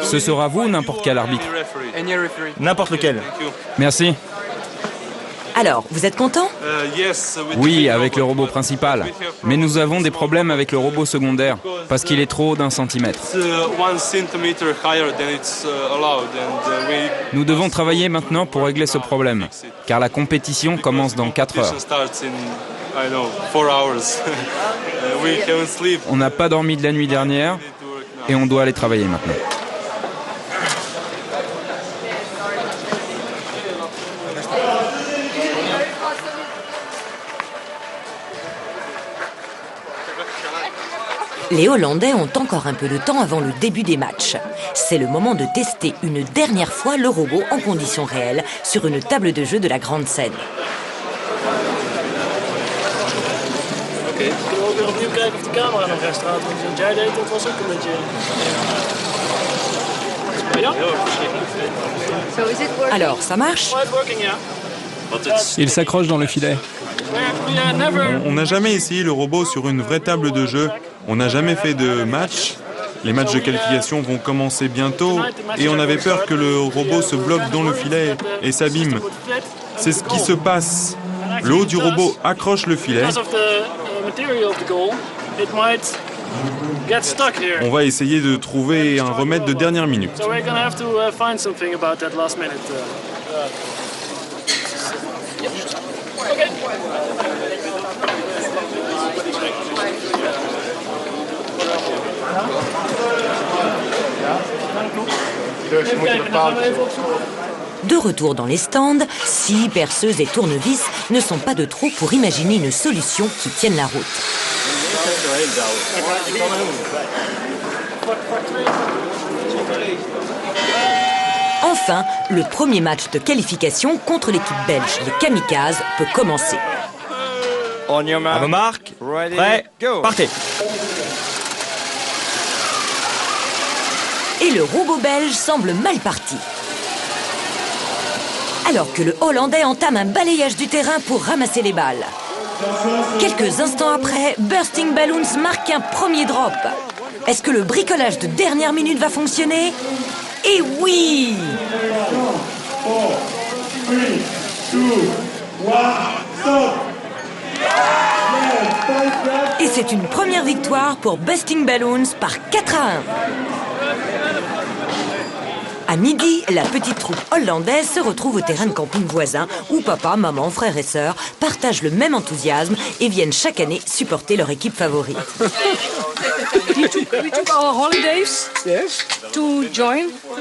Ce sera vous ou n'importe quel arbitre? N'importe lequel. Merci. Alors, vous êtes content? Oui, avec le robot principal. Mais nous avons des problèmes avec le robot secondaire, parce qu'il est trop d'1 centimètre. Nous devons travailler maintenant pour régler ce problème, car la compétition commence dans 4 heures. On n'a pas dormi de la nuit dernière, et on doit aller travailler maintenant. Les Hollandais ont encore un peu de temps avant le début des matchs. C'est le moment de tester une dernière fois le robot en conditions réelles sur une table de jeu de la grande scène. Alors, ça marche? Il s'accroche dans le filet. On n'a jamais essayé le robot sur une vraie table de jeu. On n'a jamais fait de match. Les matchs de qualification vont commencer bientôt et on avait peur que le robot se bloque dans le filet et s'abîme. C'est ce qui se passe. Le haut du robot accroche le filet. On va essayer de trouver un remède de dernière minute. De retour dans les stands, scies, perceuses et tournevis ne sont pas de trop pour imaginer une solution qui tienne la route. Enfin, le premier match de qualification contre l'équipe belge, les Kamikazes, peut commencer. À vos marques, prêts, partez. Et le robot belge semble mal parti. Alors que le Hollandais entame un balayage du terrain pour ramasser les balles. Quelques instants après, Bursting Balloons marque un premier drop. Est-ce que le bricolage de dernière minute va fonctionner? Et oui! Et c'est une première victoire pour Bursting Balloons par 4-1. À midi, la petite troupe hollandaise se retrouve au terrain de camping voisin où papa, maman, frères et sœurs partagent le même enthousiasme et viennent chaque année supporter leur équipe favorite.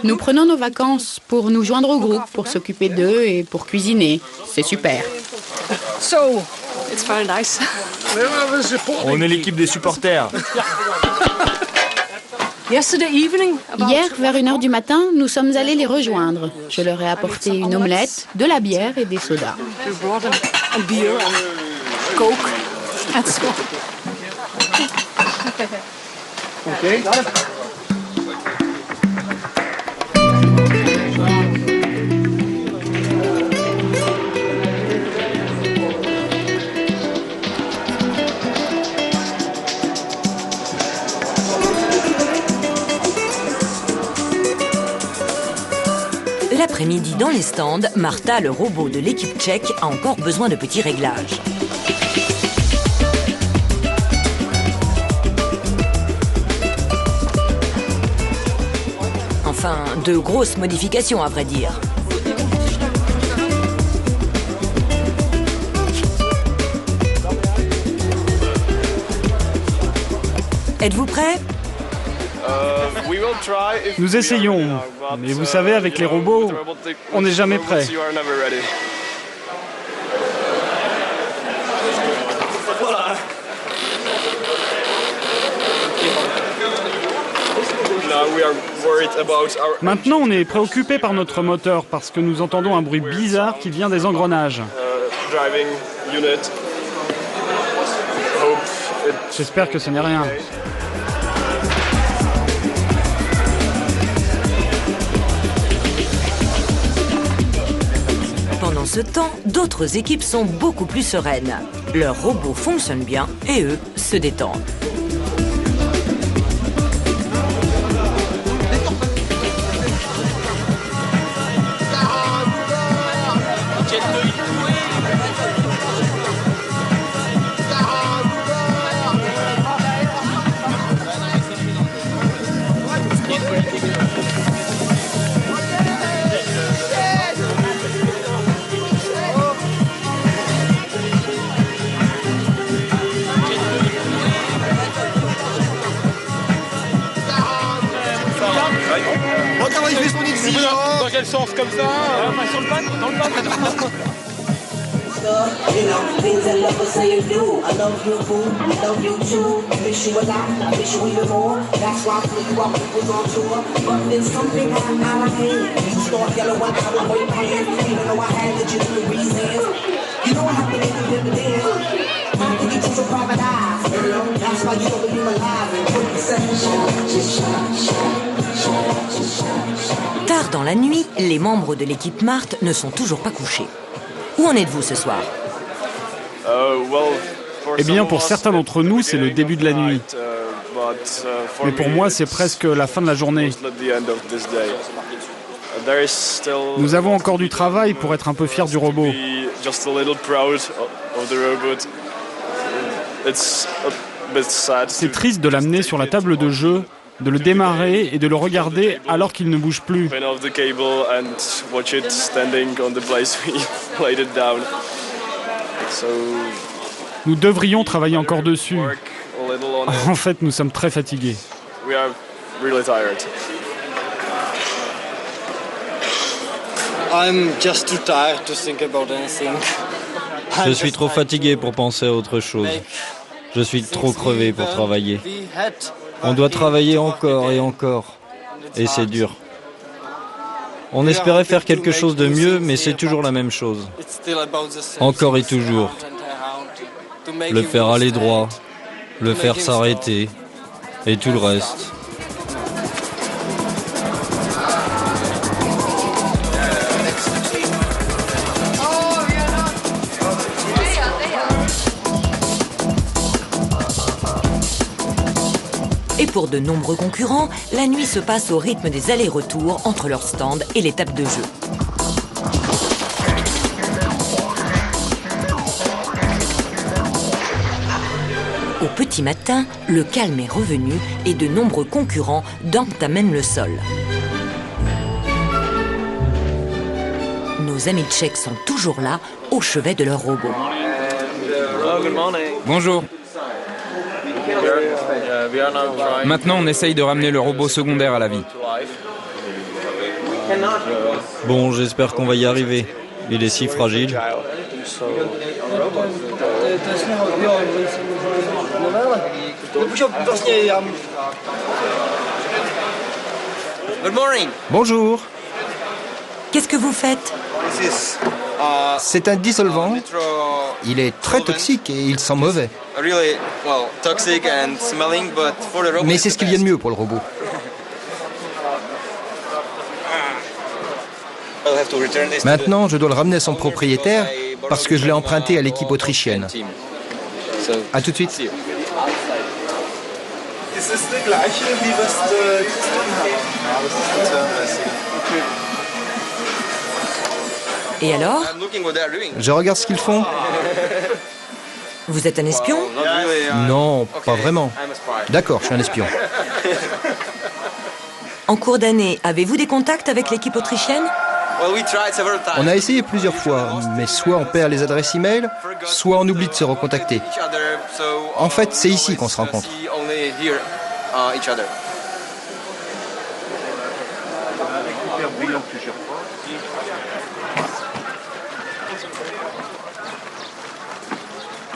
Nous prenons nos vacances pour nous joindre au groupe, pour s'occuper d'eux et pour cuisiner. C'est super. On est l'équipe des supporters. Hier, vers 1h du matin, nous sommes allés les rejoindre. Je leur ai apporté une omelette, de la bière et des sodas. L'après-midi, dans les stands, Marta, le robot de l'équipe tchèque, a encore besoin de petits réglages. Enfin, de grosses modifications, à vrai dire. Êtes-vous prêts? Nous essayons, mais vous savez, avec les robots, on n'est jamais prêt. Maintenant, on est préoccupé par notre moteur parce que nous entendons un bruit bizarre qui vient des engrenages. J'espère que ce n'est rien. Pendant ce temps, d'autres équipes sont beaucoup plus sereines. Leurs robots fonctionnent bien et eux se détendent. Dans quel sens, comme ça? Sur le pan, dans le pan. You know, things that lovers say and do. I love you, boo. I love you too. Miss you a lot. I miss you even more. That's why I put you up was on tour. But then something got out of hand. You start yelling when I was way playing. Even though I had legitimate reasons. You know I have to make you dividends. I think you took some private eyes. That's why you don't believe alive. And put the Tard dans la nuit, les membres de l'équipe Mart ne sont toujours pas couchés. Où en êtes-vous ce soir? Eh bien, pour certains d'entre nous, c'est le début de la nuit. Mais pour moi, c'est presque la fin de la journée. Nous avons encore du travail pour être un peu fiers du robot. C'est triste de l'amener sur la table de jeu, de le démarrer et de le regarder alors qu'il ne bouge plus. Nous devrions travailler encore dessus. En fait, nous sommes très fatigués. Je suis trop fatigué pour penser à autre chose. Je suis trop crevé pour travailler. On doit travailler encore et encore. Et c'est dur. On espérait faire quelque chose de mieux, mais c'est toujours la même chose. Encore et toujours. Le faire aller droit, le faire s'arrêter, et tout le reste. Et pour de nombreux concurrents, la nuit se passe au rythme des allers-retours entre leurs stands et les tables de jeu. Au petit matin, le calme est revenu et de nombreux concurrents dorment à même le sol. Nos amis tchèques sont toujours là, au chevet de leur robot. Bonjour. Maintenant, on essaye de ramener le robot secondaire à la vie. Bon, j'espère qu'on va y arriver. Il est si fragile. Bonjour. Qu'est-ce que vous faites? C'est un dissolvant. Il est très toxique et il sent mauvais. Mais c'est ce qu'il y a de mieux pour le robot. Maintenant, je dois le ramener à son propriétaire parce que je l'ai emprunté à l'équipe autrichienne. À tout de suite. Et alors? Je regarde ce qu'ils font. Vous êtes un espion? Non, pas vraiment. D'accord, je suis un espion. En cours d'année, avez-vous des contacts avec l'équipe autrichienne? On a essayé plusieurs fois, mais soit on perd les adresses e-mail, soit on oublie de se recontacter. En fait, c'est ici qu'on se rencontre.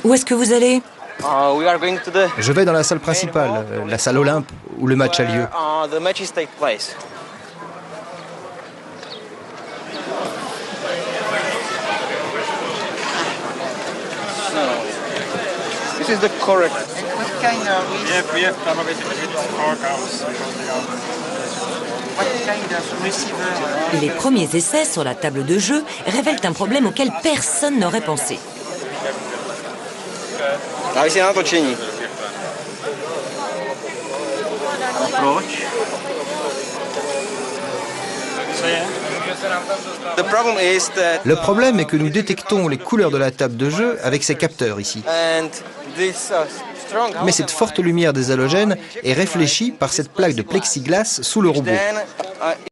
Où est-ce que vous allez? Je vais dans la salle principale, la salle Olympe, où le match a lieu. Les premiers essais sur la table de jeu révèlent un problème auquel personne n'aurait pensé. Le problème est que nous détectons les couleurs de la table de jeu avec ces capteurs ici. Mais cette forte lumière des halogènes est réfléchie par cette plaque de plexiglas sous le robot.